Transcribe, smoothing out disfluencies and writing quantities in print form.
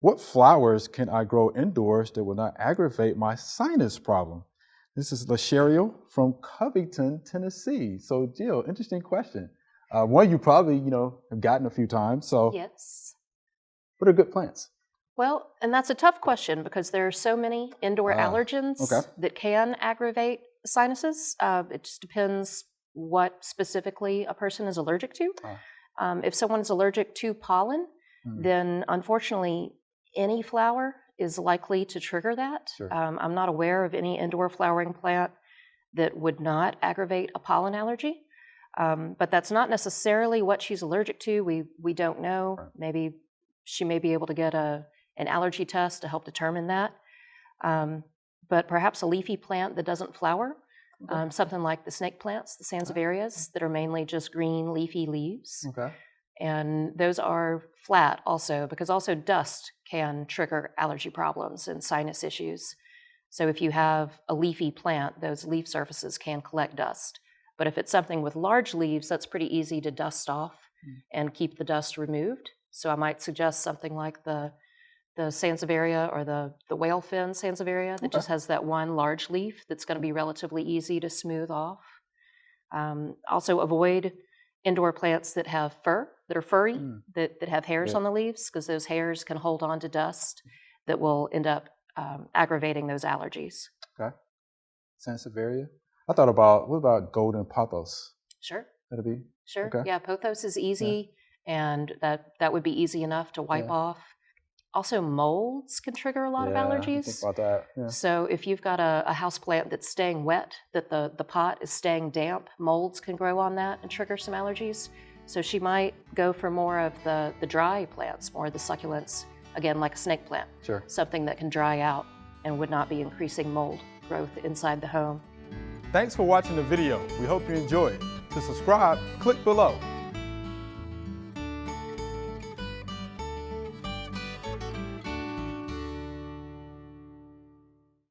What flowers can I grow indoors that will not aggravate my sinus problem? This is Lasherio from Covington, Tennessee. So, Jill, interesting question. One you probably, have gotten a few times. So, Yes. what are good plants? Well, and that's a tough question because there are so many indoor allergens okay. that can aggravate sinuses. It just depends what specifically a person is allergic to. If someone's allergic to pollen, then unfortunately any flower is likely to trigger that. Sure. I'm not aware of any indoor flowering plant that would not aggravate a pollen allergy. But that's not necessarily what she's allergic to. We don't know. Right. Maybe she may be able to get an allergy test to help determine that. But perhaps a leafy plant that doesn't flower, something like the snake plants, the Sansevierias, that are mainly just green leafy leaves. Okay. And those are flat also, because also dust can trigger allergy problems and sinus issues. So if you have a leafy plant, those leaf surfaces can collect dust. But if it's something with large leaves, that's pretty easy to dust off and keep the dust removed. So I might suggest something like the Sansevieria or the whale fin Sansevieria that just has that one large leaf that's going to be relatively easy to smooth off. Also avoid indoor plants that have fur, that are furry, that have hairs on the leaves, because those hairs can hold on to dust that will end up aggravating those allergies. Okay. Sansevieria. I thought about, what about golden pothos? Sure. That'd be? Sure. Okay. Yeah, pothos is easy, and that would be easy enough to wipe off. Also, molds can trigger a lot of allergies. Think about that. Yeah. So if you've got a house plant that's staying wet, that the pot is staying damp, molds can grow on that and trigger some allergies. So she might go for more of the dry plants, more of the succulents, again, like a snake plant. Sure. Something that can dry out and would not be increasing mold growth inside the home. Thanks for watching the video. We hope you enjoyed. To subscribe, click below.